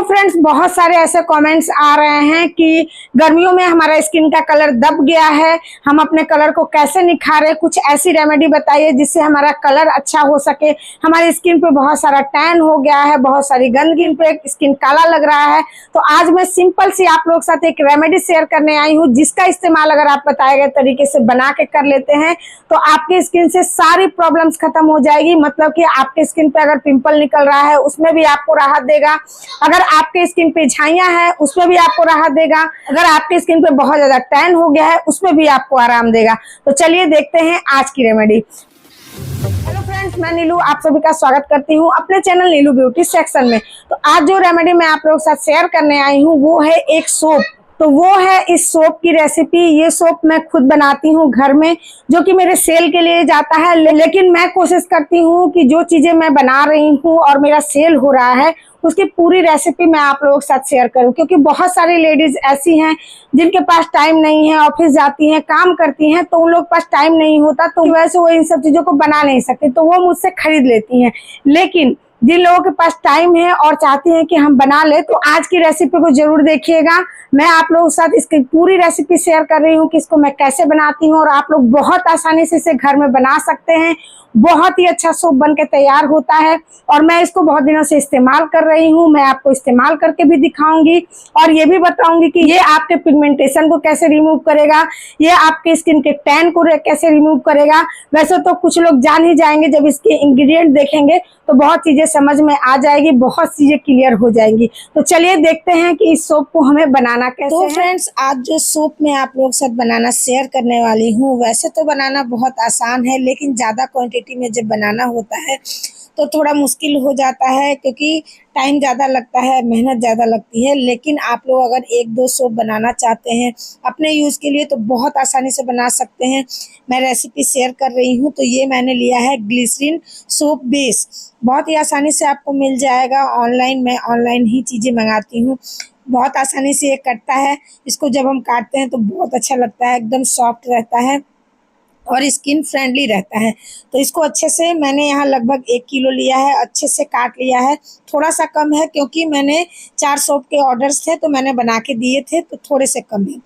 तो फ्रेंड्स, बहुत सारे ऐसे कमेंट्स आ रहे हैं कि गर्मियों में हमारा स्किन का कलर दब गया है, हम अपने कलर को कैसे निखारें, कुछ ऐसी रेमेडी बताइए जिससे हमारा कलर अच्छा हो सके। हमारी स्किन पे बहुत सारा टैन हो गया है, बहुत सारी गंदगी पे स्किन काला लग रहा है। तो आज मैं सिंपल सी आप लोग साथ एक रेमेडी शेयर करने आई हूँ, जिसका इस्तेमाल अगर आप बताए गए तरीके से बना के कर लेते हैं तो आपकी स्किन से सारी प्रॉब्लम्स खत्म हो जाएगी। मतलब कि आपके स्किन पे अगर पिंपल निकल रहा है उसमें भी आपको राहत देगा, अगर आपके स्किन पे झाइयां है उसमें भी आपको राहत देगा, अगर आपके स्किन पे बहुत ज्यादा टैन हो गया है उसमें भी आपको आराम देगा। तो चलिए देखते हैं आज की रेमेडी। हेलो फ्रेंड्स, मैं नीलू आप सभी का स्वागत करती हूँ अपने चैनल नीलू ब्यूटी सेक्शन में। तो आज जो रेमेडी मैं आप लोगों के साथ शेयर करने आई हूँ वो है एक सोप। तो वो है इस सोप की रेसिपी। ये सोप मैं खुद बनाती हूँ घर में, जो कि मेरे सेल के लिए जाता है, लेकिन मैं कोशिश करती हूँ कि जो चीजें मैं बना रही हूँ और मेरा सेल हो रहा है उसकी पूरी रेसिपी मैं आप लोगों के साथ शेयर करूं। क्योंकि बहुत सारी लेडीज ऐसी हैं जिनके पास टाइम नहीं है, ऑफिस जाती हैं, काम करती हैं, तो उन लोग पास टाइम नहीं होता, तो वैसे वो इन सब चीजों को बना नहीं सकती, तो वो मुझसे खरीद लेती हैं। लेकिन जिन लोगों के पास टाइम है और चाहती हैं कि हम बना ले, तो आज की रेसिपी को जरूर देखिएगा। मैं आप लोगों के साथ इसकी पूरी रेसिपी शेयर कर रही हूँ कि इसको मैं कैसे बनाती हूँ, और आप लोग बहुत आसानी से इसे घर में बना सकते हैं। बहुत ही अच्छा सोप बन के तैयार होता है और मैं इसको बहुत दिनों से इस्तेमाल कर रही हूँ। मैं आपको इस्तेमाल करके भी दिखाऊंगी और ये भी बताऊंगी कि ये आपके पिगमेंटेशन को कैसे रिमूव करेगा, ये आपके स्किन के टैन को कैसे रिमूव करेगा। वैसे तो कुछ लोग जान ही जाएंगे, जब इसके इंग्रेडिएंट देखेंगे तो बहुत चीजें समझ में आ जाएगी, बहुत चीजें क्लियर हो जाएंगी। तो चलिए देखते हैं कि इस सोप को हमें बनाना कैसे। तो फ्रेंड्स, आज जो सोप मैं आप लोगों के साथ बनाना शेयर करने वाली हूँ, वैसे तो बनाना बहुत आसान है, लेकिन ज्यादा क्वांटिटी में जब बनाना होता है तो थोड़ा मुश्किल हो जाता है, क्योंकि टाइम ज़्यादा लगता है, मेहनत ज़्यादा लगती है। लेकिन आप लोग अगर एक दो सोप बनाना चाहते हैं अपने यूज़ के लिए तो बहुत आसानी से बना सकते हैं। मैं रेसिपी शेयर कर रही हूँ। तो ये मैंने लिया है ग्लिसरीन सोप बेस, बहुत ही आसानी से आपको मिल जाएगा ऑनलाइन। मैं ऑनलाइन ही चीज़ें मंगाती हूँ, बहुत आसानी से ये कटता है। इसको जब हम काटते हैं तो बहुत अच्छा लगता है, एकदम सॉफ्ट रहता है और स्किन फ्रेंडली रहता है। तो इसको अच्छे से मैंने यहाँ लगभग 1 किलो लिया है, अच्छे से काट लिया है। थोड़ा सा कम है क्योंकि मैंने 4 सोप के ऑर्डर्स थे तो मैंने बना के दिए थे, तो थोड़े से कम है।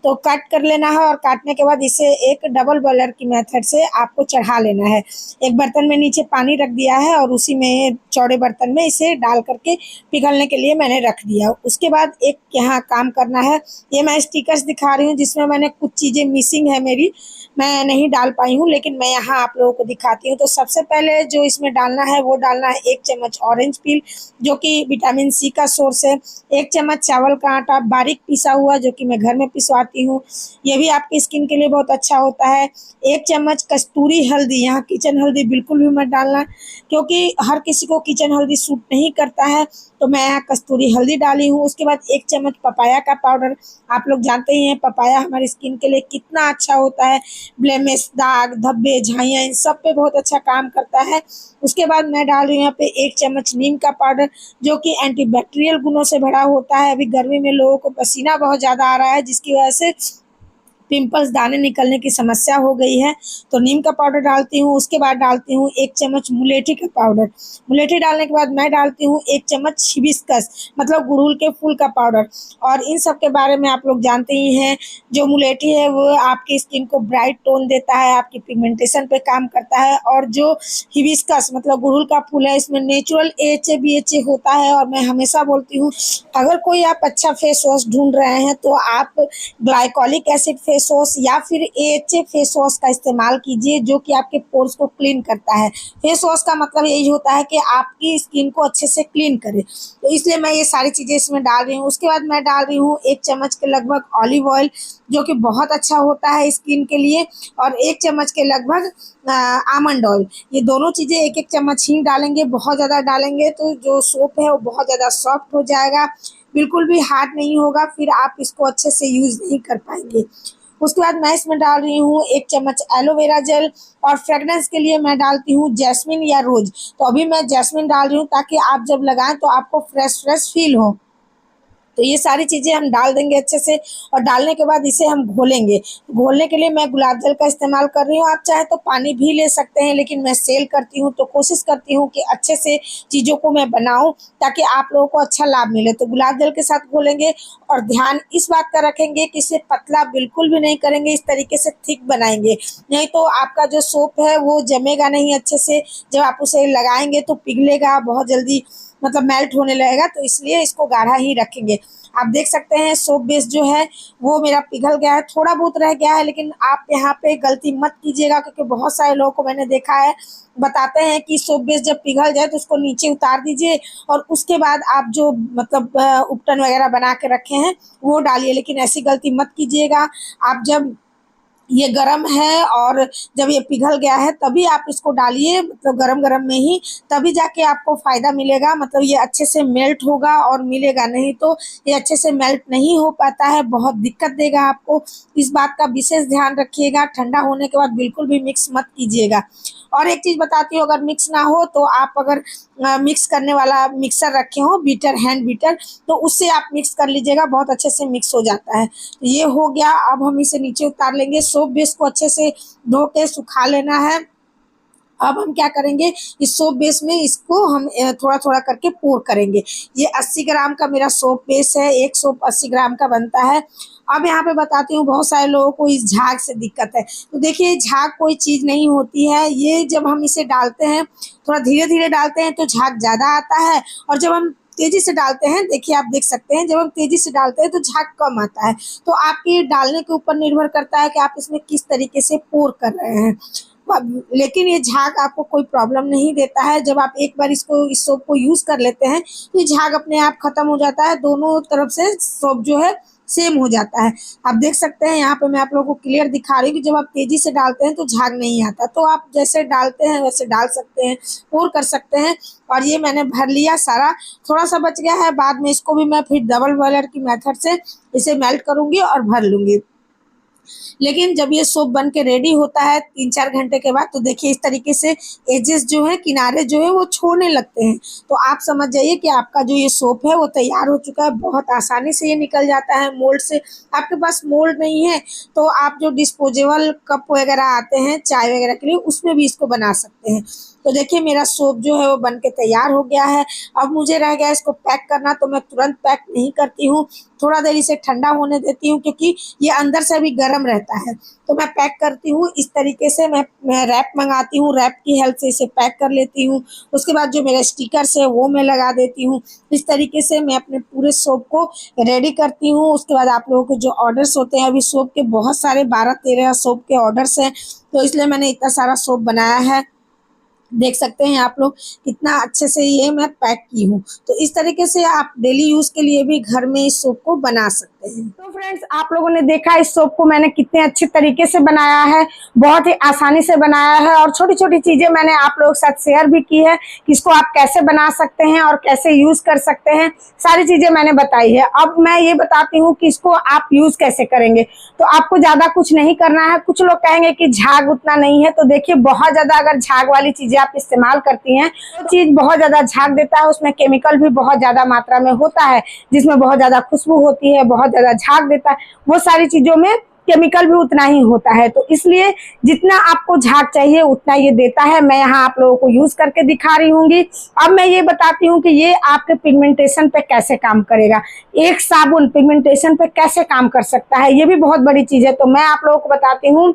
तो कट कर लेना है और काटने के बाद इसे एक डबल बॉयलर की मेथड से आपको चढ़ा लेना है। एक बर्तन में नीचे पानी रख दिया है और उसी में चौड़े बर्तन में इसे डाल करके पिघलने के लिए मैंने रख दिया। उसके बाद एक यहाँ काम करना है, ये मैं स्टिकर्स दिखा रही हूँ जिसमें मैंने कुछ चीज़ें मिसिंग है मेरी, मैं नहीं डाल पाई हूँ, लेकिन मैं यहाँ आप लोगों को दिखाती हूँ। तो सबसे पहले जो इसमें डालना है वो डालना है 1 चम्मच ऑरेंज पील, जो कि विटामिन सी का सोर्स है। 1 चम्मच चावल का आटा बारीक पिसा हुआ, जो कि मैं घर में पिसवाती हूँ, ये भी आपकी स्किन के लिए बहुत अच्छा होता है। 1 चम्मच कस्तूरी हल्दी, यहाँ किचन हल्दी बिल्कुल भी मत डालना, क्योंकि हर किसी को किचन हल्दी सूट नहीं करता है, तो मैं यहाँ कस्तूरी हल्दी डाली हूँ। उसके बाद 1 चम्मच पपाया का पाउडर, आप लोग जानते ही हैं पपाया हमारी स्किन के लिए कितना अच्छा होता है, ब्लेमिश, दाग, धब्बे, झाइयाँ, इन सब पे बहुत अच्छा काम करता है। उसके बाद मैं डाल रही हूँ यहाँ पे 1 चम्मच नीम का पाउडर, जो कि एंटीबैक्टीरियल गुणों से भरा होता है। अभी गर्मी में लोगों को पसीना बहुत ज़्यादा आ रहा है, जिसकी वजह से पिंपल्स, दाने निकलने की समस्या हो गई है, तो नीम का पाउडर डालती हूँ। उसके बाद डालती हूँ 1 चम्मच मुलेठी का पाउडर। मुलेठी डालने के बाद मैं डालती हूँ 1 चम्मच हिबिस्कस, मतलब गुड़हल के फूल का पाउडर। और इन सब के बारे में आप लोग जानते ही हैं, जो मुलेठी है वो आपकी स्किन को ब्राइट टोन देता है, आपकी पिगमेंटेशन पे काम करता है। और जो हिबिस्कस मतलब गुड़हल का फूल है, इसमें नेचुरल AHA BHA होता है। और मैं हमेशा बोलती हूँ, अगर कोई आप अच्छा फेस वॉश ढूंढ रहे हैं तो आप ग्लाइकोलिक एसिड फेस वॉश या फिर AHA फेस वॉश का इस्तेमाल कीजिए, जो कि आपके पोर्स को क्लीन करता है। फेस वॉश का मतलब यही होता है कि आपकी स्किन को अच्छे से क्लीन करे, तो इसलिए मैं ये सारी चीज़ें इसमें डाल रही हूँ। उसके बाद मैं डाल रही हूँ 1 चम्मच के लगभग ऑलिव ऑयल, जो कि बहुत अच्छा होता है स्किन के लिए, और 1 चम्मच के लगभग आमंड ऑयल। ये दोनों चीज़ें 1-1 चम्मच ही डालेंगे, बहुत ज़्यादा डालेंगे तो जो सोप है वो बहुत ज़्यादा सॉफ्ट हो जाएगा, बिल्कुल भी हार्ड नहीं होगा, फिर आप इसको अच्छे से यूज़ नहीं कर पाएंगे। उसके बाद मैं इसमें डाल रही हूँ 1 चम्मच एलोवेरा जेल, और फ्रेगनेंस के लिए मैं डालती हूँ जैस्मिन या रोज। तो अभी मैं जैस्मिन डाल रही हूँ ताकि आप जब लगाएं तो आपको फ्रेश फील हो। तो ये सारी चीज़ें हम डाल देंगे अच्छे से, और डालने के बाद इसे हम घोलेंगे। घोलने के लिए मैं गुलाब जल का इस्तेमाल कर रही हूँ, आप चाहे तो पानी भी ले सकते हैं, लेकिन मैं सेल करती हूँ तो कोशिश करती हूँ कि अच्छे से चीज़ों को मैं बनाऊँ ताकि आप लोगों को अच्छा लाभ मिले। तो गुलाब जल के साथ घोलेंगे, और ध्यान इस बात का रखेंगे कि इसे पतला बिल्कुल भी नहीं करेंगे, इस तरीके से थिक बनाएंगे, नहीं तो आपका जो सोप है वो जमेगा नहीं अच्छे से। जब आप उसे लगाएंगे तो पिघलेगा बहुत जल्दी, मतलब मेल्ट होने लगेगा, तो इसलिए इसको गाढ़ा ही रखेंगे। आप देख सकते हैं सोप बेस जो है वो मेरा पिघल गया है, थोड़ा बहुत रह गया है, लेकिन आप यहाँ पे गलती मत कीजिएगा, क्योंकि बहुत सारे लोगों को मैंने देखा है बताते हैं कि सोप बेस जब पिघल जाए तो उसको नीचे उतार दीजिए और उसके बाद आप जो मतलब उपटन वगैरह बना के रखे हैं वो डालिए, लेकिन ऐसी गलती मत कीजिएगा। आप जब ये गरम है और जब ये पिघल गया है तभी आप इसको डालिए, मतलब गरम गरम में ही, तभी जाके आपको फ़ायदा मिलेगा, मतलब ये अच्छे से मेल्ट होगा और मिलेगा, नहीं तो ये अच्छे से मेल्ट नहीं हो पाता है, बहुत दिक्कत देगा आपको। इस बात का विशेष ध्यान रखिएगा, ठंडा होने के बाद बिल्कुल भी मिक्स मत कीजिएगा। और एक चीज़ बताती हूँ, अगर मिक्स ना हो तो आप अगर मिक्स करने वाला मिक्सर रखे हो, बीटर, हैंड बीटर, तो उससे आप मिक्स कर लीजिएगा, बहुत अच्छे से मिक्स हो जाता है। तो ये हो गया, अब हम इसे नीचे उतार लेंगे। सोप बेस को अच्छे से धो के सुखा लेना है। अब हम क्या करेंगे, इस सोप बेस में इसको हम थोड़ा थोड़ा करके पोर करेंगे। ये 80 ग्राम का मेरा सोप बेस है, एक सोप 80 ग्राम का बनता है। अब यहाँ पे बताती हूँ, बहुत सारे लोगों को इस झाग से दिक्कत है, तो देखिए झाग कोई चीज़ नहीं होती है। ये जब हम इसे डालते हैं, थोड़ा धीरे धीरे डालते हैं तो झाग ज़्यादा आता है, और जब हम तेज़ी से डालते हैं, देखिए आप देख सकते हैं, जब हम तेज़ी से डालते हैं तो झाग कम आता है। तो आपके डालने के ऊपर निर्भर करता है कि आप इसमें किस तरीके से पोर कर रहे हैं, लेकिन ये झाग आपको कोई प्रॉब्लम नहीं देता है। जब आप एक बार इस सोप को यूज़ कर लेते हैं तो ये झाग अपने आप खत्म हो जाता है, दोनों तरफ से सोप जो है सेम हो जाता है। आप देख सकते हैं, यहाँ पे मैं आप लोगों को क्लियर दिखा रही हूँ कि जब आप तेज़ी से डालते हैं तो झाग नहीं आता, तो आप जैसे डालते हैं वैसे डाल सकते हैं, पोर कर सकते हैं। और ये मैंने भर लिया सारा, थोड़ा सा बच गया है, बाद में इसको भी मैं फिर डबल बॉयलर की मेथड से इसे मेल्ट करूँगी और भर लूँगी। लेकिन जब ये सोप बन के रेडी होता है 3-4 घंटे के बाद, तो देखिए इस तरीके से एजेस जो है, किनारे जो है वो छोड़ने लगते हैं, तो आप समझ जाइए कि आपका जो ये सोप है वो तैयार हो चुका है। बहुत आसानी से ये निकल जाता है मोल्ड से। आपके पास मोल्ड नहीं है तो आप जो डिस्पोजेबल कप वगैरह आते हैं चाय वगैरह के लिए, उसमें भी इसको बना सकते हैं। तो देखिए मेरा सोप जो है वो बन के तैयार हो गया है। अब मुझे रह गया इसको पैक करना, तो मैं तुरंत पैक नहीं करती हूँ, थोड़ा देर इसे ठंडा होने देती हूँ, क्योंकि ये अंदर से अभी गर्म रहता है। तो मैं पैक करती हूँ इस तरीके से, मैं रैप मंगाती हूँ, रैप की हेल्प से इसे पैक कर लेती हूँ। उसके बाद जो मेरे स्टिकर्स है वो मैं लगा देती हूँ। इस तरीके से मैं अपने पूरे सोप को रेडी करती हूँ। उसके बाद आप लोगों के जो ऑर्डर्स होते हैं, अभी सोप के बहुत सारे 12-13 सोप के ऑर्डर्स हैं, तो इसलिए मैंने इतना सारा सोप बनाया है। देख सकते हैं आप लोग कितना अच्छे से ये मैं पैक की हूँ। तो इस तरीके से आप डेली यूज़ के लिए भी घर में इस सोप को बना सकते हैं। तो फ्रेंड्स, आप लोगों ने देखा इस सोप को मैंने कितने अच्छे तरीके से बनाया है, बहुत ही आसानी से बनाया है, और छोटी छोटी चीज़ें मैंने आप लोगों के साथ शेयर भी की है कि इसको आप कैसे बना सकते हैं और कैसे यूज़ कर सकते हैं, सारी चीज़ें मैंने बताई है। अब मैं ये बताती हूँ कि इसको आप यूज़ कैसे करेंगे। तो आपको ज़्यादा कुछ नहीं करना है। कुछ लोग कहेंगे कि झाग उतना नहीं है, तो देखिए बहुत ज़्यादा अगर झाग वाली चीज़ें आप इस्तेमाल करती हैं तो चीज़ बहुत ज़्यादा झाग देता है, उसमें केमिकल भी बहुत ज़्यादा मात्रा में होता है, जिसमें बहुत ज़्यादा खुशबू होती है, बहुत ज़्यादा झाग देता है, वो सारी चीज़ों में केमिकल भी उतना ही होता है। तो इसलिए जितना आपको झाग चाहिए उतना ये देता है। मैं यहाँ आप लोगों को यूज़ करके दिखा रही हूँगी। अब मैं ये बताती हूँ कि ये आपके पिगमेंटेशन पे कैसे काम करेगा, एक साबुन पिगमेंटेशन पे कैसे काम कर सकता है, ये भी बहुत बड़ी चीज़ है। तो मैं आप लोगों को बताती हूँ,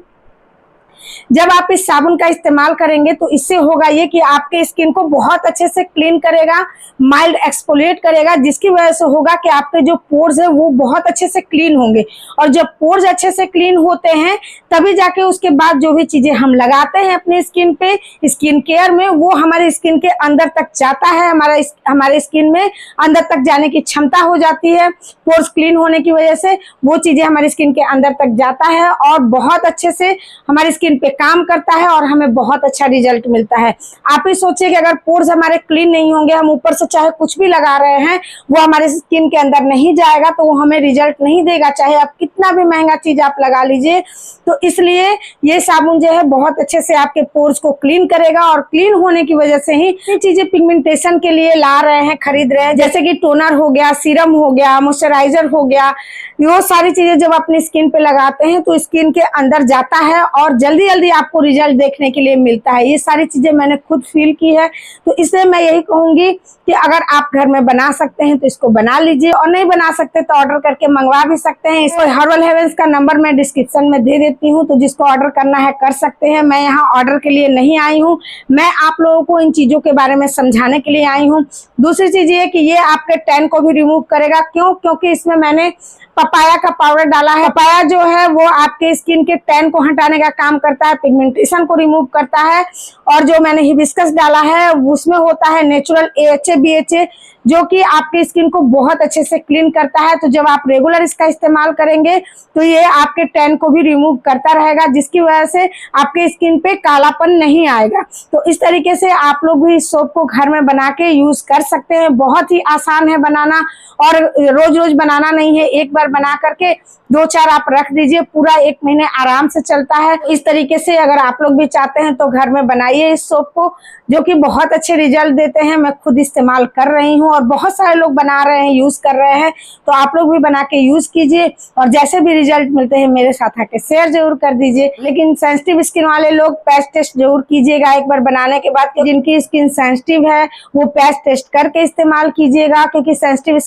जब आप इस साबुन का इस्तेमाल करेंगे तो इससे होगा ये कि आपके स्किन को बहुत अच्छे से क्लीन करेगा, माइल्ड एक्सफोलिएट करेगा, जिसकी वजह से होगा कि आपके जो पोर्स है वो बहुत अच्छे से क्लीन होंगे। और जब पोर्स अच्छे से क्लीन होते हैं तभी जाके उसके बाद जो भी चीज़ें हम लगाते हैं अपने स्किन पे, स्किन केयर में, वो हमारे स्किन के अंदर तक जाता है, हमारे स्किन में अंदर तक जाने की क्षमता हो जाती है। पोर्स क्लीन होने की वजह से वो चीज़ें हमारी स्किन के अंदर तक जाता है और बहुत अच्छे से हमारी स्किन स्किन पे काम करता है और हमें बहुत अच्छा रिजल्ट मिलता है। आप ही सोचिए कि अगर पोर्स हमारे क्लीन नहीं होंगे, हम ऊपर से चाहे कुछ भी लगा रहे हैं वो हमारे स्किन के अंदर नहीं जाएगा तो वो हमें रिजल्ट नहीं देगा, चाहे आप कितना भी महंगा चीज आप लगा लीजिए। तो इसलिए ये साबुन जो है बहुत अच्छे से आपके पोर्स को क्लीन करेगा और क्लीन होने की वजह से ही ये चीजें पिगमेंटेशन के लिए ला रहे हैं, खरीद रहे हैं, जैसे कि टोनर हो गया, सीरम हो गया, मॉइस्चराइजर हो गया। वो सारी चीजें जब अपनी स्किन पे लगाते हैं तो स्किन के अंदर जाता है और जल्दी जल्दी आपको रिजल्ट देखने के लिए मिलता है। ये सारी चीजें मैंने खुद फील की है, तो इसलिए मैं यही कहूंगी कि अगर आप घर में बना सकते हैं तो इसको बना लीजिए, और नहीं बना सकते तो ऑर्डर करके मंगवा भी सकते हैं। इसको हर्बल हेवेंस का नंबर मैं डिस्क्रिप्शन में दे देती हूँ, तो जिसको ऑर्डर करना है कर सकते हैं। मैं यहाँ ऑर्डर के लिए नहीं आई हूँ, मैं आप लोगों को इन चीजों के बारे में समझाने के लिए आई हूँ। दूसरी चीज ये कि ये आपके टैन को भी रिमूव करेगा। क्यों? क्योंकि इसमें मैंने पपाया का पाउडर डाला है। पपाया जो है वो आपके स्किन के टैन को हटाने का काम करता है, पिगमेंटेशन को रिमूव करता है। और जो मैंने हिबिस्कस डाला है उसमें होता है नेचुरल AHA BHA, जो कि आपकी स्किन को बहुत अच्छे से क्लीन करता है। तो जब आप रेगुलर इसका इस्तेमाल करेंगे तो ये आपके टैन को भी रिमूव करता रहेगा, जिसकी वजह से आपके स्किन पे कालापन नहीं आएगा। तो इस तरीके से आप लोग भी इस सोप को घर में बना के यूज कर सकते हैं। बहुत ही आसान है बनाना, और रोज रोज बनाना नहीं है, एक बार बना करके 2-4 आप रख दीजिए, पूरा 1 महीने आराम से चलता है। इस तरीके से अगर आप लोग भी चाहते हैं तो घर में बनाइए इस सोप को, जो कि बहुत अच्छे रिजल्ट देते हैं। मैं खुद इस्तेमाल कर रही हूँ और बहुत सारे लोग बना रहे हैं, यूज कर रहे हैं। तो आप लोग भी बना के यूज कीजिए और जैसे भी रिजल्ट मिलते हैं मेरे साथ आके शेयर जरूर कर दीजिए। लेकिन सेंसिटिव स्किन वाले लोग पैच टेस्ट जरूर कीजिएगा एक बार बनाने के बाद। जिनकी स्किन सेंसिटिव है वो पैच टेस्ट करके इस्तेमाल कीजिएगा, क्योंकि सेंसिटिव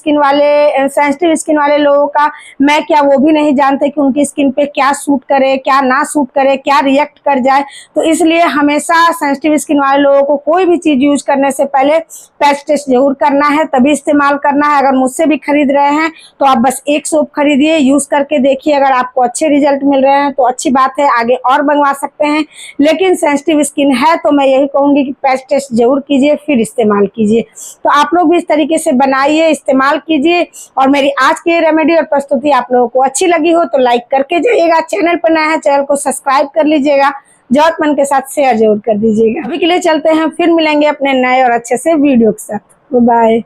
स्किन वाले लोगों का मैं क्या वो भी नहीं जानते कि उनकी स्किन पे क्या सूट करे, क्या ना सूट करे, क्या रिएक्ट कर जाए। तो इसलिए हमेशा सेंसिटिव स्किन वाले लोगों को कोई भी चीज यूज करने से पहले पैच टेस्ट जरूर करना है, तभी इस्तेमाल करना है। अगर मुझसे भी खरीद रहे हैं तो आप बस एक सोप खरीदिए, यूज करके देखिए, अगर आपको अच्छे रिजल्ट मिल रहे हैं तो अच्छी बात है, आगे और मंगवा सकते हैं। लेकिन सेंसिटिव स्किन है तो मैं यही कहूंगी कि पैच टेस्ट जरूर कीजिए फिर इस्तेमाल कीजिए। तो आप लोग भी इस तरीके से बनाइए, इस्तेमाल कीजिए। और मेरी आज की रेमेडी और प्रस्तुति आप लोगों को अच्छी लगी हो तो लाइक करके जाइएगा, चैनल पर नया है चैनल को सब्सक्राइब कर लीजिएगा, जरूरतमंद के साथ शेयर जरूर कर दीजिएगा। अभी के लिए चलते हैं, फिर मिलेंगे अपने नए और अच्छे से वीडियो के साथ। Bye bye.